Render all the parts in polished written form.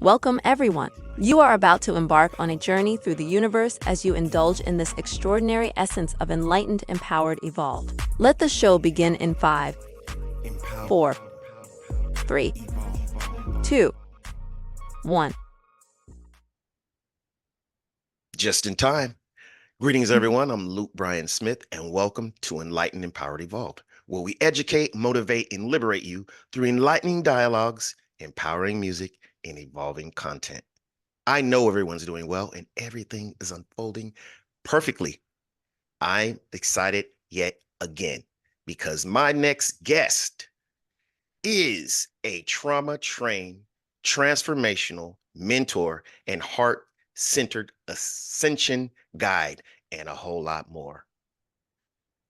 Welcome, everyone. You are about to embark on a journey through the universe as you indulge in this extraordinary essence of enlightened, empowered, evolved. Let the show begin in 5, 4, 3, 2, 1. Just in time. Greetings, everyone. I'm Luke Bryan Smith, and welcome to Enlightened, Empowered, Evolved, where we educate, motivate, and liberate you through enlightening dialogues, empowering music, and evolving content. I know everyone's doing well, and everything is unfolding perfectly. I'm excited yet again because my next guest is a trauma-trained, transformational mentor and heart-centered ascension guide, and a whole lot more.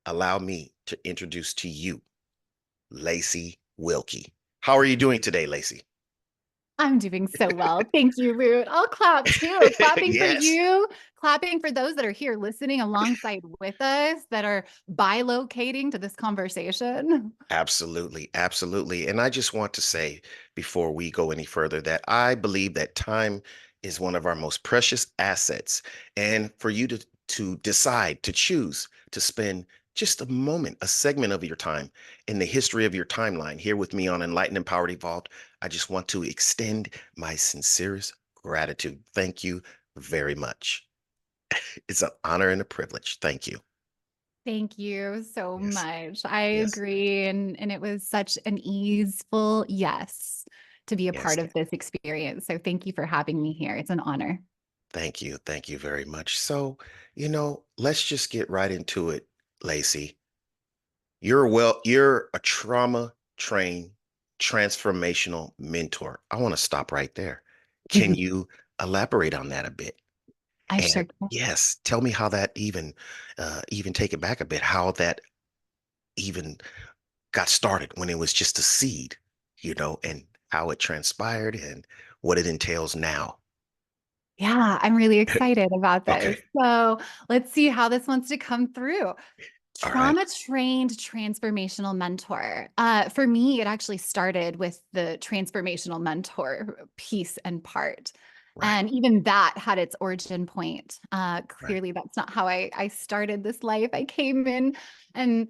Allow me to introduce to you Lacee Wilke. How are you doing today, Lacee? I'm doing so well. Thank you, Root. I'll clap too. Clapping for Yes, you, clapping for those that are here listening alongside with us that are bilocating to this conversation. absolutely, absolutely. And I just want to say before we go any further that I believe that time is one of our most precious assets. And for you to decide, to choose to spend just a moment, a segment of your time in the history of your timeline here with me on Enlightened, Empowered, Evolved, I just want to extend my sincerest gratitude. Thank you very much. It's an honor and a privilege. Thank you. Thank you so Yes, much. I yes, agree. And it was such an easeful yes to be a yes. part of this experience. So thank you for having me here. It's an honor. Thank you. Thank you very much. So, let's just get right into it, Lacee. You're a trauma trained transformational mentor. I want to stop right there. Can you elaborate on that a bit? I sure And can. yes, tell me how that even take it back a bit, how that even got started when it was just a seed, and how it transpired and what it entails now. Yeah, I'm really excited about Okay. this. So let's see how this wants to come through. All right. Trauma trained transformational mentor. For me, it actually started with the transformational mentor piece and part. Right. And even that had its origin point. Right. Clearly, that's not how I started this life. I came in and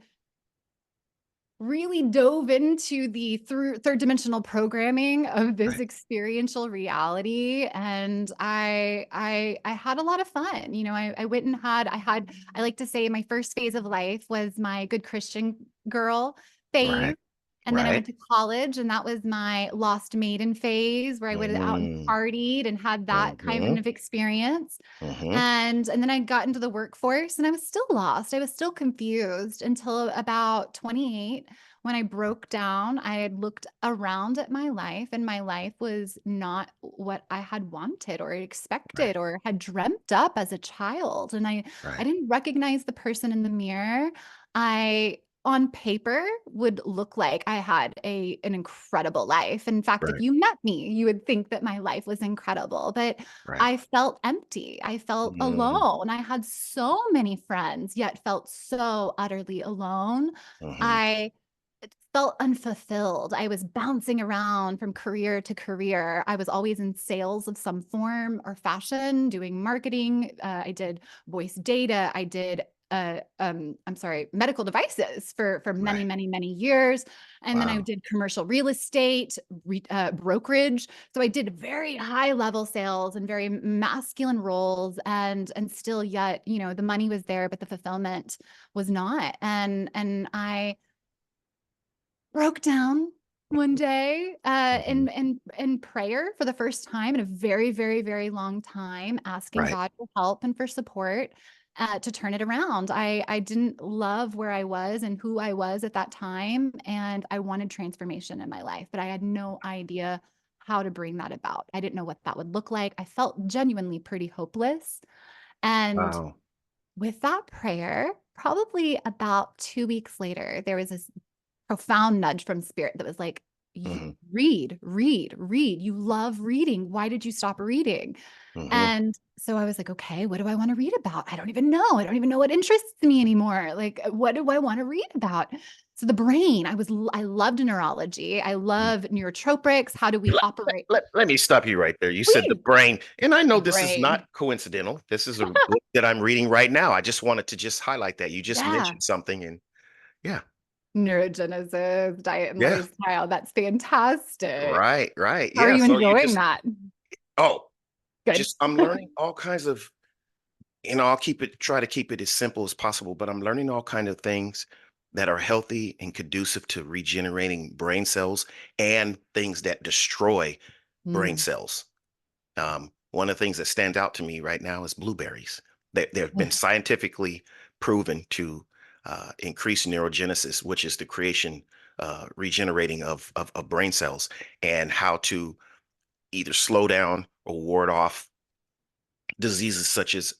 really dove into the through third dimensional programming of this Right. experiential reality, and I had a lot of fun. I went and I like to say my first phase of life was my good Christian girl phase. Right. And then I Right. went to college, and that was my lost maiden phase, where I went out and Mm, partied and had that kind mm-hmm, of experience. mm-hmm. And then I got into the workforce, and I was still lost. I was still confused until about 28, when I broke down. I had looked around at my life, and my life was not what I had wanted or Right. expected or had dreamt up as a child. And I Right. didn't recognize the person in the mirror. I on paper would look like I had an incredible life. In fact, if Right. you met me, you would think that my life was incredible. But Right. I felt empty. I felt Mm, alone. I had so many friends, yet felt so utterly alone. mm-hmm. I felt unfulfilled. I was bouncing around from career to career. I was always in sales of some form or fashion, doing marketing. I did voice data. I did I'm sorry, medical devices for many, Right. many, many years. And then I Wow. did commercial real estate, brokerage. So I did very high level sales and very masculine roles, and still yet, the money was there, but the fulfillment was not. And I broke down one day Mm-hmm. in prayer for the first time in a very, very, very long time, asking Right. God for help and for support to turn it around. I didn't love where I was and who I was at that time, and I wanted transformation in my life, but I had no idea how to bring that about. I didn't know what that would look like. I felt genuinely pretty hopeless. And Wow. with that prayer, probably about 2 weeks later, there was this profound nudge from spirit that was like, Hmm. read. You love reading. Why did you stop reading? Hmm. And so I was like, okay, what do I want to read about? I don't even know. I don't even know what interests me anymore. Like, what do I want to read about? So the brain, I loved neurology. I love neurotropics. How do we operate? Let me stop you right there. You said the Please. brain, and I know The this is brain. not coincidental. This is a book that I'm reading right now. I just wanted to just highlight that. You just Yeah. mentioned something, and yeah, Neurogenesis, diet and yeah, lifestyle. That's fantastic. right. How are Yeah. you So you enjoying just, that? oh, Good. just I'm learning all kinds of, I'll try to keep it as simple as possible, but I'm learning all kind of things that are healthy and conducive to regenerating brain cells and things that destroy brain Mm. cells. One of the things that stands out to me right now is blueberries. They've been scientifically proven to increase neurogenesis, which is the creation, regenerating of brain cells, and how to either slow down or ward off diseases such as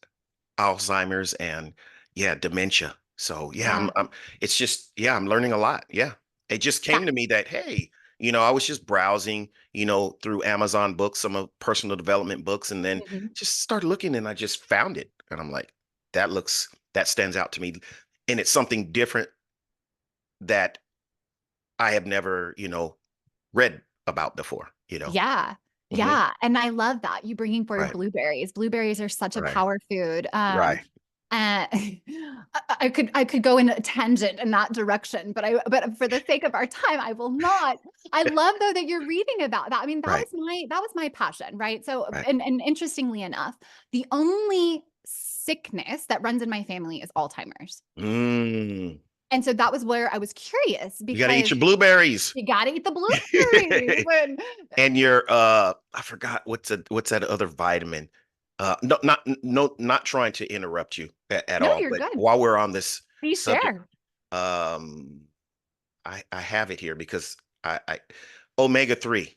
Alzheimer's and yeah, dementia. So yeah, Yeah. it's just yeah, I'm learning a lot. Yeah. It just Yeah. came to me that hey, I was just browsing, through Amazon books, some of personal development books, and then Mhm. just started looking and I just found it. And I'm like, that stands out to me. And it's something different that I have never, read about before. Yeah. Hmm. Yeah. And I love that you bringing forward Right, blueberries. Blueberries are such a right, power food. right. I could go in a tangent in that direction, but for the sake of our time, I will not. I love though that you're reading about that. I mean, Right, that was my passion, right? So, right. and interestingly enough, the only sickness that runs in my family is Alzheimer's. Mm. And so that was where I was curious You got to eat because your blueberries. you got to eat the blueberries. And And your I forgot what's that other vitamin. No, not trying to interrupt you at no, all, you're but good. while we're on this Please subject, share. um I have it here because I omega 3.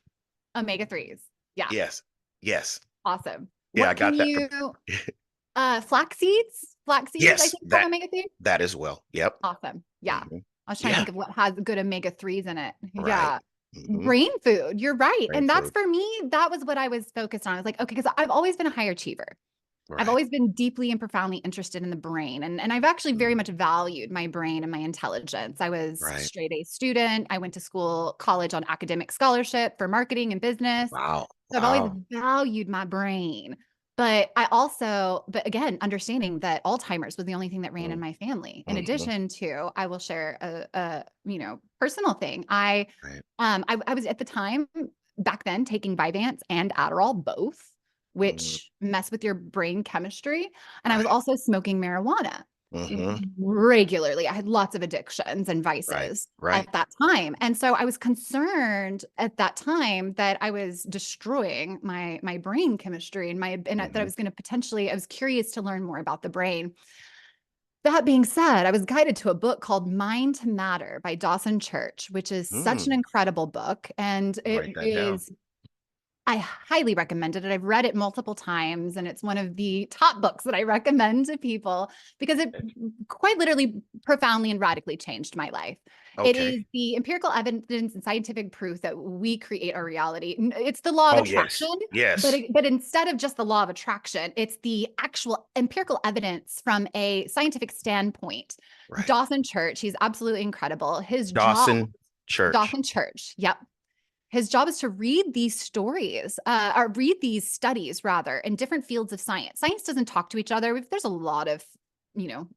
Omega 3s. Yeah. Yes. Yes. Awesome. Yeah, I What can got that you from flax seeds? Flax seeds, I yes, think, have omega 3. that as well. Yep. Awesome. Yeah. Hmm. I was trying to Yeah, think of what has good omega 3s in it. right. Yeah. Hmm. Brain food. You're right. Brain And that's food. for me, that was what I was focused on. I was like, okay, because I've always been a high achiever. I've Right. always been deeply and profoundly interested in the brain. And I've actually very Mhm. much valued my brain and my intelligence. I was Right. straight A student. I went to college on academic scholarship for marketing and business. Wow. So I've always Wow. valued my brain. But again, understanding that Alzheimer's was the only thing that ran in my family. In Mm-hmm. addition to, I will share a personal thing. I was at the time back then taking Vyvanse and Adderall both, Right. which mess with your brain chemistry. And I was Right. also smoking marijuana Hmm. regularly. I had lots of addictions and Right. vices Right. at that time. And so I was concerned at that time that I was destroying my brain chemistry that I Hmm. was going to potentially, I was curious to learn more about the brain. That being said, I was guided to a book called Mind to Matter by Dawson Church, which is such an Mm. incredible book. And it Write that down. is I highly recommended it. I've read it multiple times, and it's one of the top books that I recommend to people because it quite literally profoundly and radically changed my life. It Okay. is the empirical evidence and scientific proof that we create our reality. It's the law of Oh, attraction, yes. but Yes. but instead of just the law of attraction, it's the actual empirical evidence from a scientific standpoint. Right. Dawson Church, he's absolutely incredible. His job, Dawson Church. Dawson Church, yep, his job is to read these stories, or read these studies rather, in different fields of science. Science doesn't talk to each other. There's a lot of, you know,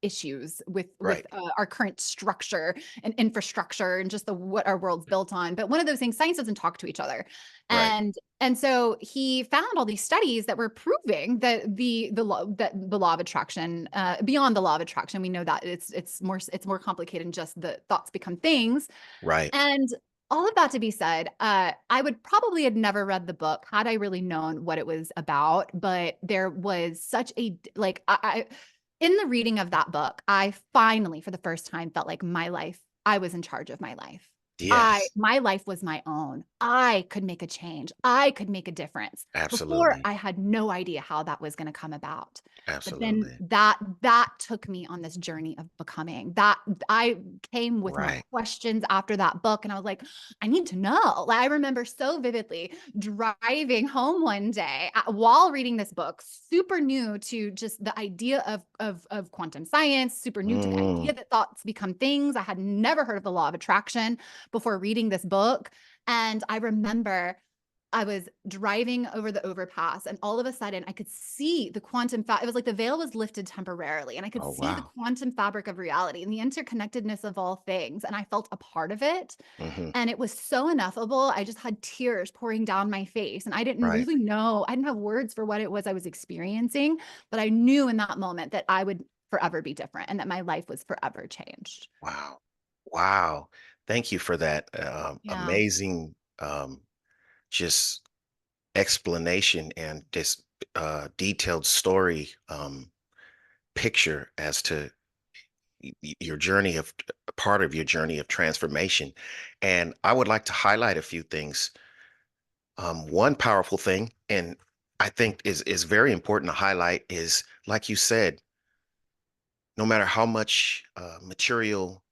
issues with Right. our current structure and infrastructure and just the what our world's built on. But one of those things, science doesn't talk to each other, Right. and so he found all these studies that were proving that the law of attraction, beyond the law of attraction, we know that it's more complicated than just the thoughts become things. Right. And all of that to be said, I would probably had never read the book had I really known what it was about. But there was such a like I in the reading of that book, I finally, for the first time, felt like my life, I was in charge of my life. Yes, My life was my own. I could make a change. I could make a difference. Before, absolutely. I had no idea how that was going to come about. But then Absolutely. that took me on this journey of becoming. That I came with more Right. questions after that book, and I was like, I need to know. Like, I remember so vividly driving home one day while reading this book, super new to just the idea of quantum science, super new to the Mm. idea that thoughts become things. I had never heard of the law of attraction before reading this book. And I remember I was driving over the overpass, and all of a sudden I could see the it was like the veil was lifted temporarily, and I could Oh, see the wow. quantum fabric of reality and the interconnectedness of all things. And I felt a part of it. Hmm. And it was so ineffable. I just had tears pouring down my face. And I didn't Right. really know, I didn't have words for what it was I was experiencing, but I knew in that moment that I would forever be different and that my life was forever changed. Wow. Wow. Thank you for that Yeah. amazing just explanation and this detailed story picture as to your journey of part of your journey of transformation. And I would like to highlight a few things. One powerful thing, and I think is very important to highlight, is like you said, no matter how much material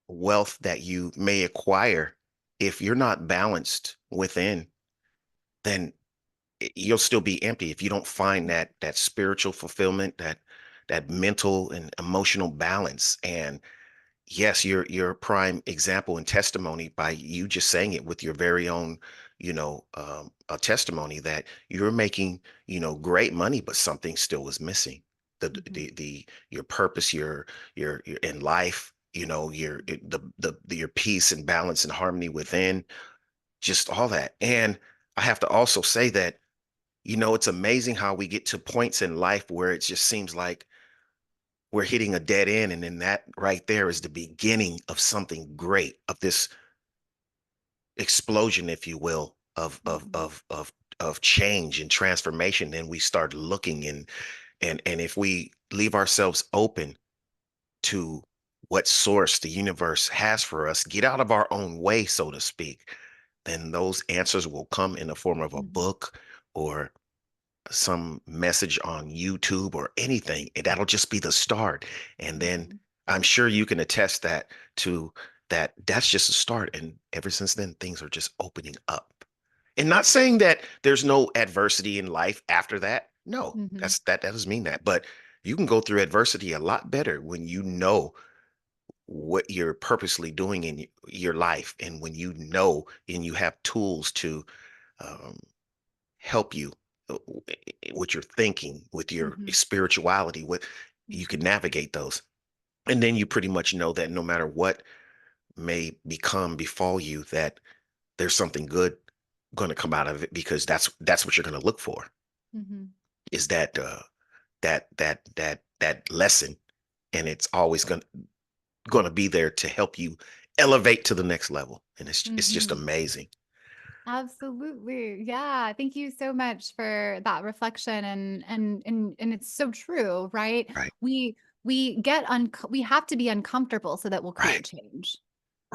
wealth that you may acquire, if you're not balanced within, then you'll still be empty if you don't find that spiritual fulfillment, that mental and emotional balance. And yes, your prime example and testimony by you just saying it with your very own, a testimony that you're making, great money, but something still was missing. Mhm. Your purpose, your in life, your peace and balance and harmony within, just all that. And I have to also say that, it's amazing how we get to points in life where it just seems like we're hitting a dead end, and then that right there is the beginning of something great, of this explosion, if you will, Mhm. of change and transformation. Then we start looking, and if we leave ourselves open to what source the universe has for us, get out of our own way, so to speak, then those answers will come in the form of a Mhm. book or some message on YouTube or anything, and that'll just be the start. And then Mhm. I'm sure you can attest that to that. That's just a start. And ever since then, things are just opening up. And not saying that there's no adversity in life after that. No, Mhm. that doesn't mean that. But you can go through adversity a lot better when you know what you're purposely doing in your life, and when you know and you have tools to um, help you with your thinking, with your Mhm. spirituality, with you can Mhm. navigate those. And then you pretty much know that no matter what may befall you, that there's something good going to come out of it, because that's what you're going to look for, Mhm. is that lesson, and it's always going to be there to help you elevate to the next level. And it's just Mhm. amazing. Absolutely. Yeah. Thank you so much for that reflection, and it's so true, right? Right. We have to be uncomfortable so that we'll Right. create change.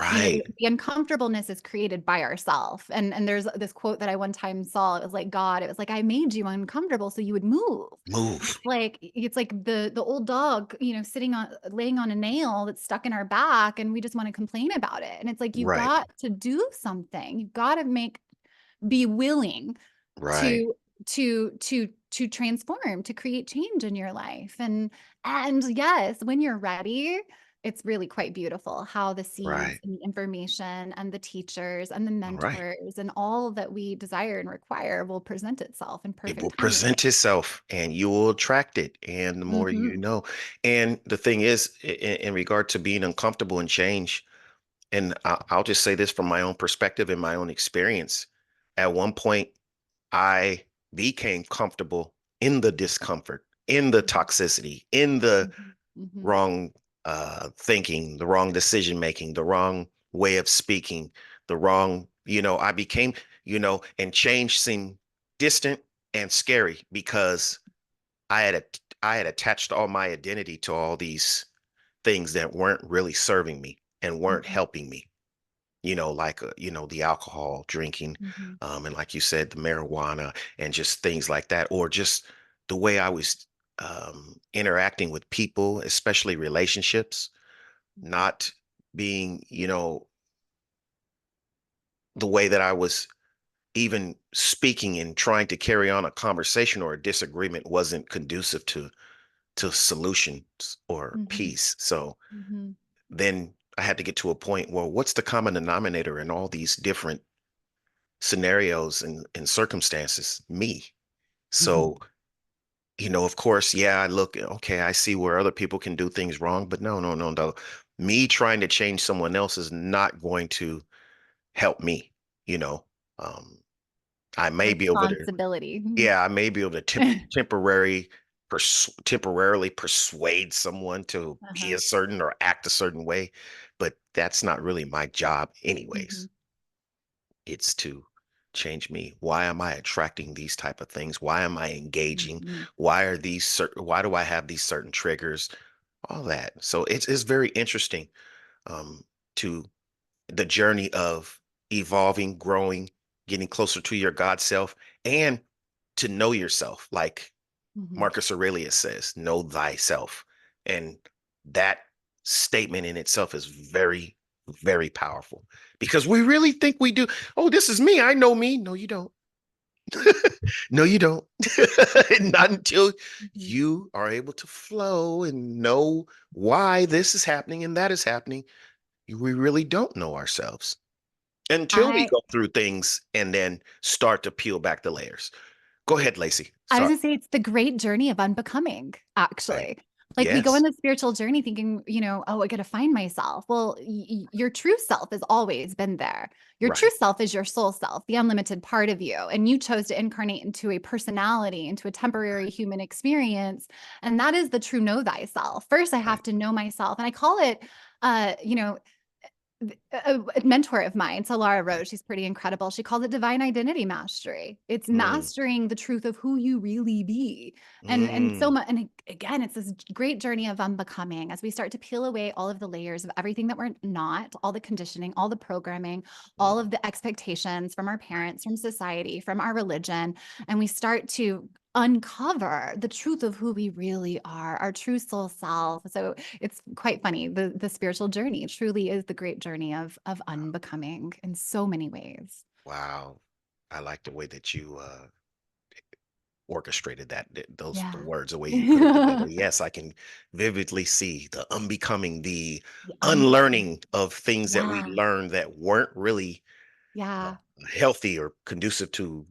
You know, Right. the uncomfortableness is created by ourself. And there's this quote that I one time saw. It was like God, it was like, I made you uncomfortable so you would move. Move. It's like the old dog, sitting on laying on a nail that's stuck in our back, and we just want to complain about it. And it's like, you've Right. got to do something. You've got to be willing Right. to to transform, to create change in your life. And yes, when you're ready, it's really quite beautiful how the seeds Right. and the information and the teachers and the Right. mentors and all that we desire and require will present itself in It will perfect timing. present itself, and you will attract it. And the more you Mhm. know, and the thing is, in regard to being uncomfortable and change, and I'll just say this from my own perspective and my own experience. At one point, I became comfortable in the discomfort, in the Mhm. toxicity, in the Mhm. Mhm. wrong thinking, the wrong decision making, the wrong way of speaking, the wrong, I became, and change seemed distant and scary, because I had attached all my identity to all these things that weren't really serving me and weren't Mhm. helping me. like, the alcohol drinking, Mhm. and like you said, the marijuana and just things like that, or just the way I was interacting with people, especially relationships, Mhm. not being, the way that I was even speaking and trying to carry on a conversation or a disagreement wasn't conducive to solutions or Mhm. peace. So Mhm. then I had to get to a point, well, what's the common denominator in all these different scenarios and circumstances? Me. Mhm. So, of course, yeah, I look, okay, I see where other people can do things wrong, but no, no, no, no. Me trying to change someone else is not going to help me, you know. Um, I may be able to, Responsibility. yeah, I may be able to temporarily persuade someone to be Uh-huh. a certain or act a certain way, but that's not really my job anyways. Mhm. It's to change me. Why am I attracting these type of things? Why am I engaging? Mhm. Why do I have these certain triggers? All that. So it's very interesting, um, to the journey of evolving, growing, getting closer to your God self, and to know yourself. Like Mhm. Marcus Aurelius says, know thyself. And that statement in itself is very, very powerful, because we really think we do. Oh, this is me. I know me. No, you don't. No, you don't. Not until Mhm. you are able to flow and know why this is happening and that is happening. We really don't know ourselves until we I go through things and then start to peel back the layers. Go ahead, Lacey. I was Sorry. gonna say it's the great journey of unbecoming, Right. actually. Like we go on Yes. the spiritual journey thinking, oh, I got to find myself. Well, your true self has always been there. Your true Right. self is your soul self, the unlimited part of you. And you chose to incarnate into a personality, into a temporary Right. human experience. And that is the true know thyself. First, I have Right. to know myself. And I call it, uh, you know, a mentor of mine, Solara Right. Rose, she's pretty incredible. She calls it divine identity mastery. It's Mm, mastering the truth of who you really be. And so mm, much, and again, it's this great journey of unbecoming as we start to peel away all of the layers of everything that we're not, all the conditioning, all the programming, all mm. of the expectations from our parents, from society, from our religion, and we start to uncover the truth of who we really are, our true soul self. So it's quite funny. The spiritual journey truly is the great journey of unbecoming in so many ways. Wow. I like the way that you orchestrated those the Yeah. words, the way you put it together. Yes, I can vividly see the unbecoming, the The unbecoming. unlearning of things that we Yeah. learned that weren't really uh, Yeah. healthy or conducive to,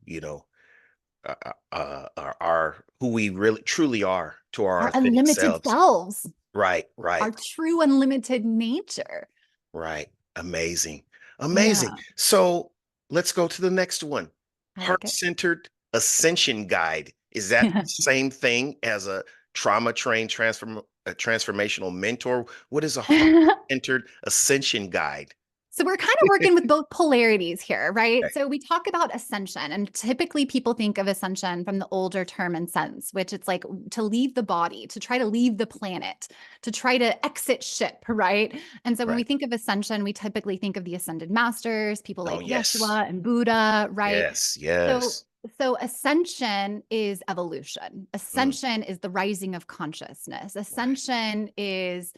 our who we really truly are, to our Our authentic unlimited selves. selves, Right, our right, true unlimited nature. right. Amazing. Amazing. Yeah. So let's go to the next one. I like it. Heart-centered Ascension Guide. Is that the same thing as a trauma trained a transformational mentor? What is a heart-centered ascension guide? So we're kind of working with both polarities here, right? Okay. So we talk about ascension, and typically people think of ascension from the older term and sense, which it's like to leave the body, to try to leave the planet, to try to exit ship, right? And so when we Right. think of ascension, we typically think of the ascended masters, people Oh, like yes. Yeshua and Buddha, right? Yes. So Yes. so ascension is evolution. Mm, Ascension is the rising of consciousness. right. Ascension is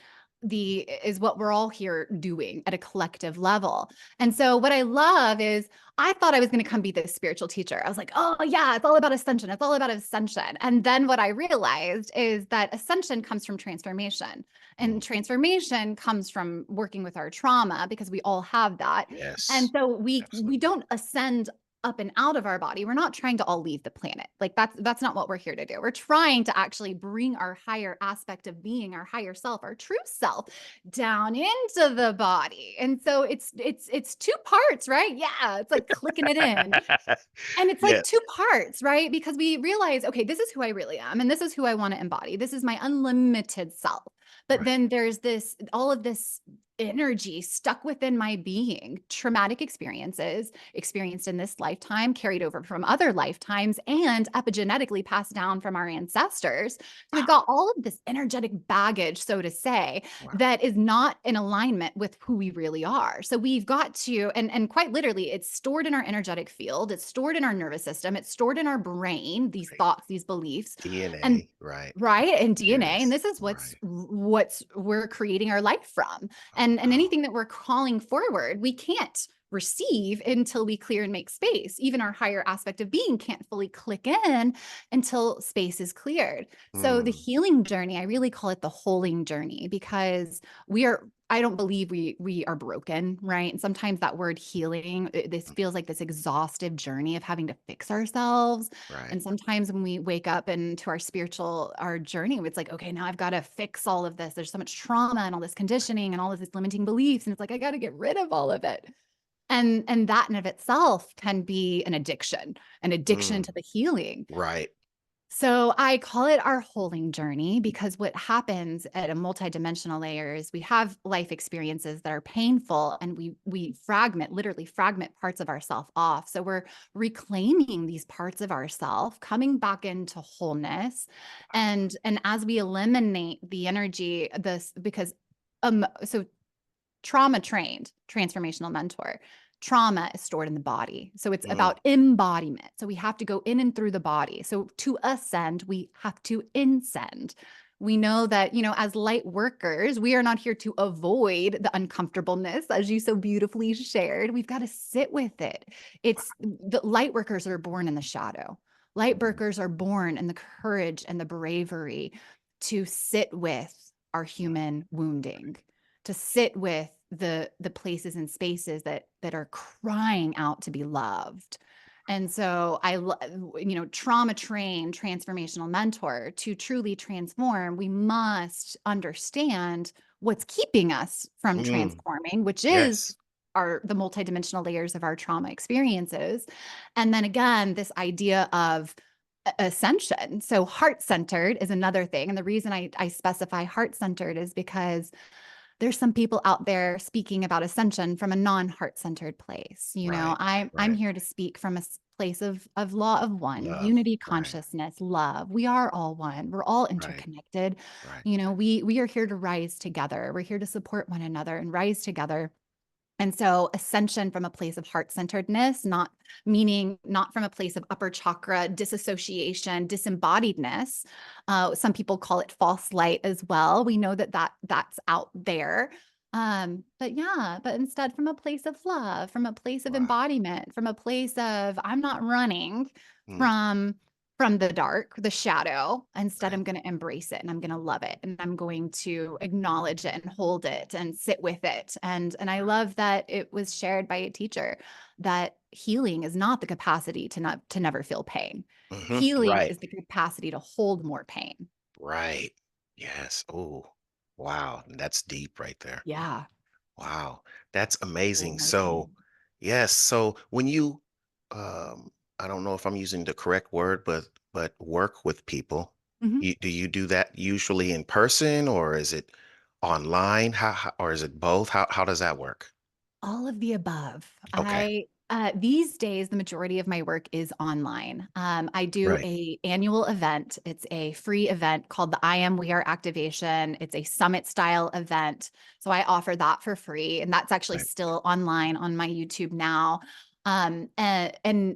what we're all here doing at a collective level. And so what I love is I thought I was going to come be this spiritual teacher. I was like, "Oh yeah, it's all about ascension. It's all about ascension." And then what I realized is that ascension comes from transformation. And Mm, transformation comes from working with our trauma because we all have that. And yes. so we Absolutely. don't ascend up and out of our body. We're not trying to all leave the planet. Like that's not what we're here to do. We're trying to actually bring our higher aspect of being, our higher self, our true self down into the body. And so it's two parts, right? Yeah, it's like clicking it in. And it's like Yes. two parts, right? Because we realize, okay, this is who I really am and this is who I want to embody. This is my unlimited self. But Right. then there's this all of this energy stuck within my being, traumatic experiences experienced in this lifetime, carried over from other lifetimes, and epigenetically passed down from our ancestors. So we've got all of this energetic baggage, so to say, Wow. that is not in alignment with who we really are. So we've got to, and quite literally, it's stored in our energetic field, it's stored in our nervous system, it's stored in our brain, these Right. thoughts, these beliefs. And DNA, right. right, and DNA, and Yes, this is right. what's we're creating our life from. Oh, And wow. anything that we're calling forward, we can't receive until we clear and make space. Even our higher aspect of being can't fully click in until space is cleared. So the Mm, healing journey, I really call it the holding journey, because I don't believe we are broken, right? And sometimes that word healing, this mm, feels like this exhaustive journey of having to fix ourselves. right. And sometimes when we wake up into our journey, it's like, okay, now I've got to fix all of this. There's so much trauma and all this conditioning and all of these limiting beliefs. And it's like, I got to get rid of all of it. And that in of itself can be an addiction Mm, to the healing. right. So I call it our holding journey, because what happens at a multidimensional layer is we have life experiences that are painful, and we literally fragment parts of ourself off. So we're reclaiming these parts of ourself, coming back into wholeness. And as we eliminate the energy, this because so trauma trained transformational mentor, trauma is stored in the body. So it's Mm, about embodiment. So we have to go in and through the body. So to ascend, we have to incend. We know that, as light workers, we are not here to avoid the uncomfortableness, as you so beautifully shared. We've got to sit with it. It's the light workers are born in the shadow. Light mm, workers are born in the courage and the bravery to sit with our human wounding, to sit with the places and spaces that are crying out to be loved. And so trauma trained transformational mentor, to truly transform, we must understand what's keeping us from mm, transforming, which is yes. the multidimensional layers of our trauma experiences. And then again, this idea of ascension. So heart centered is another thing. And the reason I specify heart centered is because there's some people out there speaking about ascension from a non-heart centered place. Right. I'm Right. here to speak from a place of law of one, Love. unity, Right. consciousness, love. We are all one. We're all Right. interconnected. Right. We are here to rise together. We're here to support one another and rise together. And so ascension from a place of heart-centeredness, not from a place of upper chakra disassociation, disembodiedness. Some people call it false light as well. We know that's out there. But instead from a place of love, from a place of Wow. embodiment, from a place of I'm not running Mm, from from the dark, the shadow. Instead, right. I'm going to embrace it and I'm going to love it and I'm going to acknowledge it and hold it and sit with it. And I love that it was shared by a teacher that healing is not the capacity to never feel pain. Healing Right. is the capacity to hold more pain. Right. Yes. Oh, wow. That's deep right there. Yeah. Wow. That's Hold amazing. more So, pain. yes. So when you, I don't know if I'm using the correct word, but work with people, Mhm. do you do that usually in person or is it online? Or is it both? How does that work? All of the above. Okay. These days, the majority of my work is online. I do Right. a annual event. It's a free event called the I Am We Are Activation. It's a summit style event. So I offer that for free, and that's actually Right. still online on my YouTube now. And I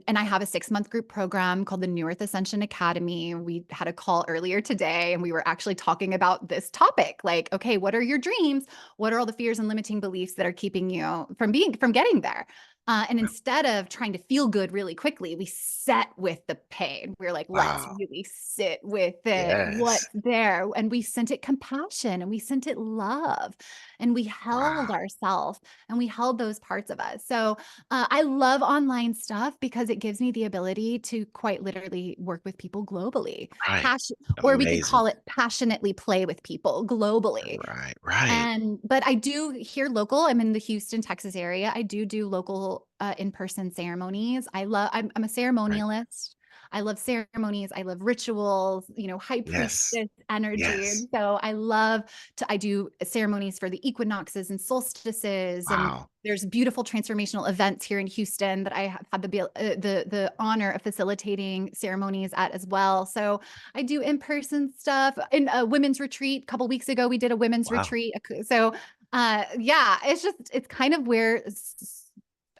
have a 6-month group program called the New Earth Ascension Academy. We had a call earlier today, and we were actually talking about this topic. Like, okay, what are your dreams? What are all the fears and limiting beliefs that are keeping you from getting there? And instead of trying to feel good really quickly, we sat with the pain. We're like, let's Wow. really sit with it. Yes. What's there? And we sent it compassion and we sent it love and we held Wow. ourselves and we held those parts of us. So I love online stuff because it gives me the ability to quite literally work with people globally, Right. passion, or we could Amazing. call it passionately play with people globally. Right. Right. But I do here local. I'm in the Houston, Texas area. I do local in-person ceremonies. I'm a Right. ceremonialist. I love ceremonies. I love rituals, high Yes. priestess energy. Yes. And so I do ceremonies for the equinoxes and solstices. And Wow. there's beautiful transformational events here in Houston that I have had the honor of facilitating ceremonies at as well. So I do in-person stuff. In a women's retreat a couple weeks ago, we did a women's Wow. retreat. So yeah, it's kind of where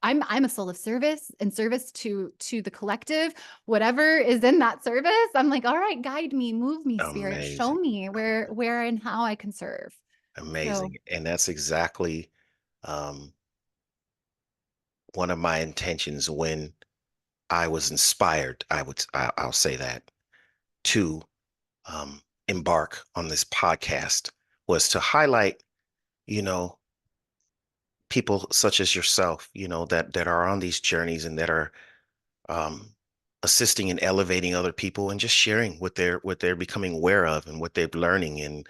I'm a soul of service and service to the collective. Whatever is in that service, I'm like, all right, guide me, move me, spirit, show Amazing. me where and how I can serve. So Amazing. And that's exactly um, one of my intentions when I was inspired, I'll say that, to embark on this podcast was to highlight, you know, people such as yourself, that are on these journeys and that are um, assisting and elevating other people and just sharing what they're becoming aware of and what they're learning. And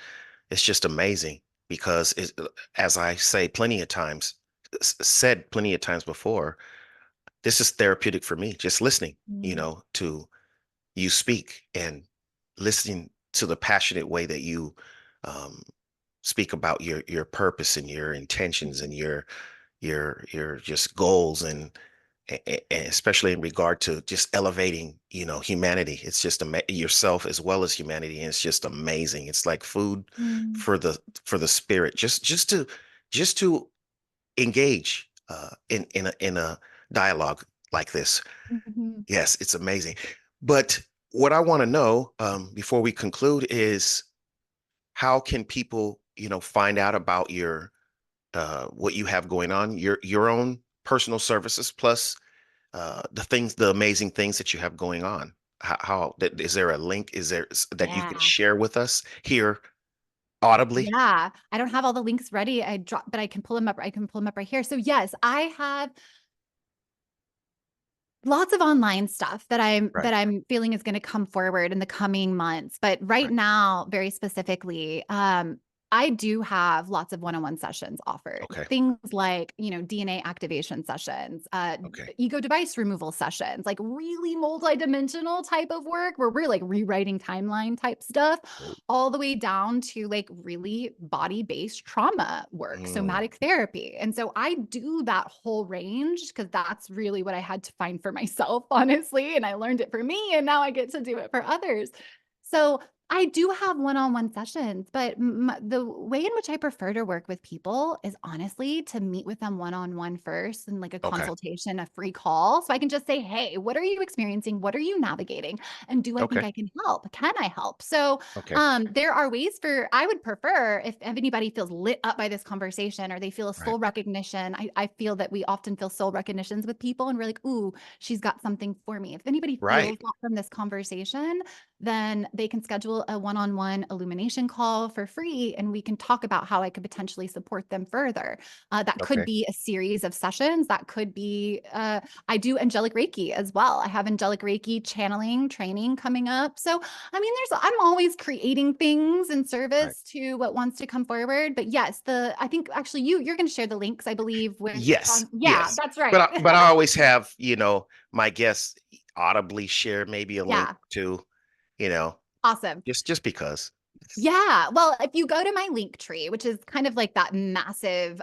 it's just amazing because as I say plenty of times, said plenty of times before, this is therapeutic for me, just listening, mm, to you speak and listening to the passionate way that you um, speak about your purpose and your intentions and your just goals and especially in regard to just elevating humanity. It's just yourself as well as humanity, and it's just amazing. It's like food mm, for the spirit, just to engage in a dialogue like this. mhm, Yes, it's amazing. But what I want to know before we conclude is how can people, find out about your what you have going on, your own personal services, plus the amazing things that you have going on. Is there a link? Is there that you can yeah. share with us here audibly? Yeah, I don't have all the links ready. But I can pull them up. I can pull them up right here. So yes, I have lots of online stuff that I'm Right, that I'm feeling is going to come forward in the coming months. But right right. now, very specifically, I do have lots of one-on-one sessions offered. Okay, Things like, DNA activation sessions, okay. ego device removal sessions, like really multidimensional type of work where we're like rewriting timeline type stuff, Oh, all the way down to like really body-based trauma work, mm, somatic therapy. And so I do that whole range because that's really what I had to find for myself, honestly. And I learned it for me, and now I get to do it for others. So I do have one-on-one sessions, but the way in which I prefer to work with people is honestly to meet with them one-on-one first and like a okay, consultation, a free call. So I can just say, hey, what are you experiencing? What are you navigating? And do I think okay, I can help? Can I help? So okay. there are ways I would prefer if anybody feels lit up by this conversation or they feel a Right, soul recognition. I feel that we often feel soul recognitions with people and we're like, ooh, she's got something for me. If anybody right. feels that from this conversation, then they can schedule a one-on-one illumination call for free and we can talk about how I could potentially support them further. That could Okay, be a series of sessions. That could be, I do angelic Reiki as well. I have angelic Reiki channeling training coming up. So, I mean, I'm always creating things in right. service to what wants to come forward. But yes, I think actually you're going to share the links, I believe, with, Yes, yeah, yes. that's But right. I always have, my guests audibly share maybe a link Yeah. to, you know, Awesome. just because. Yeah. Well, if you go to my link tree, which is kind of like that massive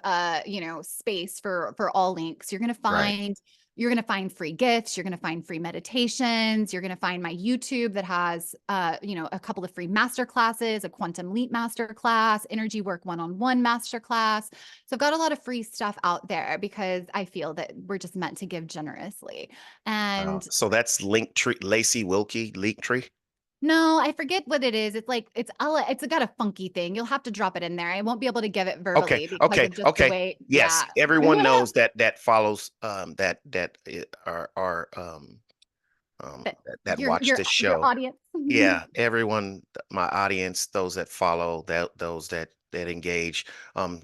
space for all links, Right. you're going to find free gifts, you're going to find free meditations, you're going to find my YouTube that has a couple of free master classes, a quantum leap master class, energy work one-on-one master class. So I've got a lot of free stuff out there because I feel that we're just meant to give generously. And So that's Linktree, Lacey Wilke, Linktree. no, I forget what it is. It's got a funky thing. You'll have to drop it in there. I won't be able to give it Okay, verbally because okay, of just the okay. way, Yes, yeah. everyone knows that follows are But that your watch your this your show. audience. Yeah, everyone, my audience, those that follow, those that engage,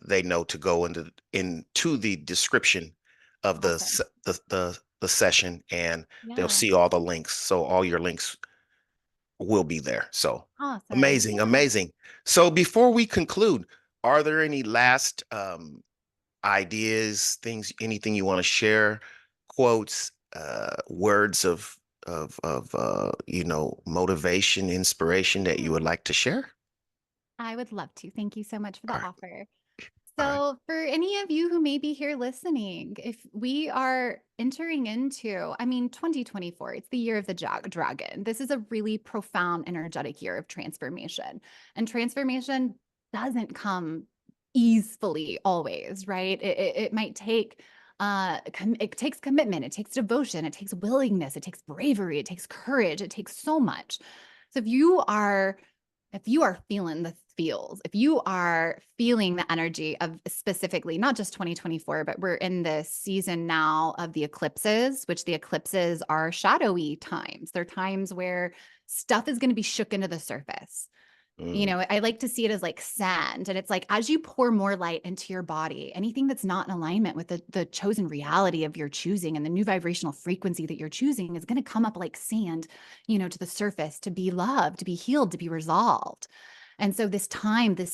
they know to go into the description of Awesome. the session, and they'll Yeah. see all the links. So all your links will be there. So Awesome. amazing, Yeah. amazing. So before we conclude, are there any last ideas, things, anything you want to share, quotes, words of motivation, inspiration that you would like to share? I would love to. Thank you so much for the All right. offer. All right. So, for any of you who may be here listening, if we are entering into, 2024, it's the year of the dragon. This is a really profound, energetic year of transformation. And transformation doesn't come easily always, right? It might take, it takes commitment, it takes devotion, it takes willingness, it takes bravery, it takes courage, it takes so much. So, if you are feeling the feels, if you are feeling the energy of specifically not just 2024, but we're in this season now of the eclipses, which the eclipses are shadowy times. They're times where stuff is going to be shook into the surface. Mm, I like to see it as like sand. And it's like as you pour more light into your body, anything that's not in alignment with the chosen reality of your choosing and the new vibrational frequency that you're choosing is going to come up like sand, to the surface to be loved, to be healed, to be resolved. And so this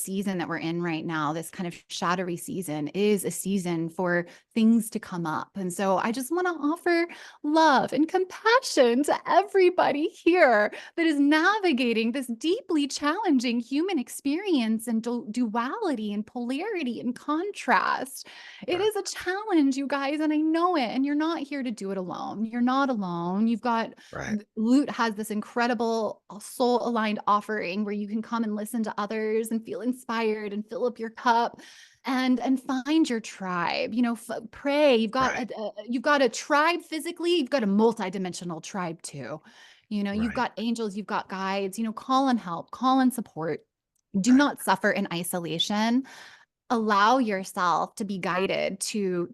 season that we're in right now, this kind of shadowy season is a season for things to come up. And so I just want to offer love and compassion to everybody here that is navigating this deeply challenging human experience and duality and polarity and contrast. It right. is a challenge, you guys, and I know it. And you're not here to do it alone. You're not alone. You've got Right. Loot has this incredible soul aligned offering where you can come and listen to others and feel inspired and fill up your cup and find your tribe. Pray. Right. You've got a tribe physically, you've got a multidimensional tribe too. You've Right. got angels, you've got guides, call and help, call and support. Do Right. not suffer in isolation. Allow yourself to be guided to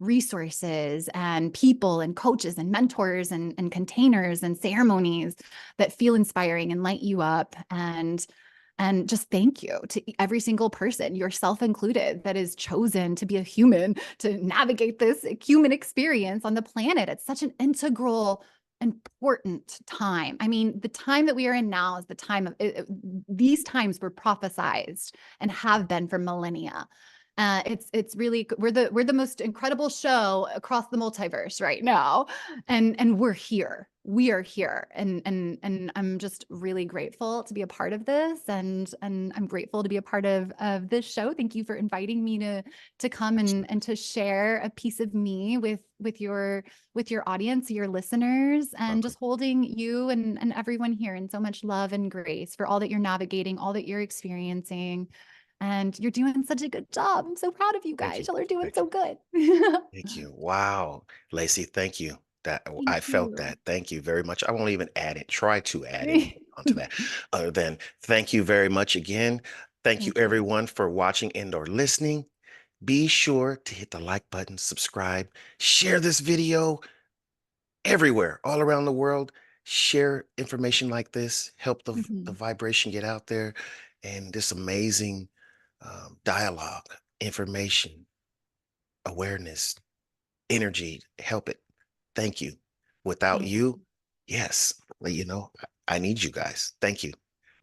resources and people and coaches and mentors and containers and ceremonies that feel inspiring and light you up, and just thank you to every single person, yourself included, that is chosen to be a human to navigate this human experience on the planet. It's such an integral, important time. The time that we are in now is the time of these times were prophesized and have been for millennia. It's really, we're the most incredible show across the multiverse right now, and we're here. We are here, and I'm just really grateful to be a part of this, and I'm grateful to be a part of this show. Thank you for inviting me to come and to share a piece of me with your audience, your listeners, and Welcome. just holding you and everyone here in so much love and grace for all that you're navigating, all that you're experiencing. And you're doing such a good job. I'm so proud of you Thank you. guys. Y'all are doing Thank so you. good. Thank you. Wow. Lacey, thank you. Thank I felt you. that. Try to add anything onto that other than thank you very much again. Thank you Thank you. everyone for watching and or listening. Be sure to hit the like button, subscribe, share this video everywhere, all around the world. Share information like this, help the Mhm. vibration get out there, and this amazing dialogue, information, awareness, energy, help it. Thank you. Without Thank you. you, yes, I need you guys. Thank you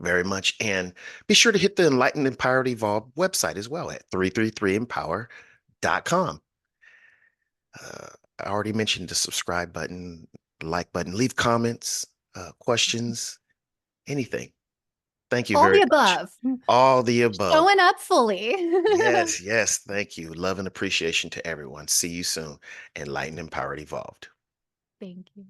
very much. And be sure to hit the Enlightened Empowered Evolved website as well at 333empower.com. Uh, I already mentioned the subscribe button, the like button. Leave comments, questions, anything. Thank you All very the much. above. All the above. Showing up fully. Yes, yes. Thank you. Love and appreciation to everyone. See you soon. Enlightened, Empowered, Evolved. Thank you.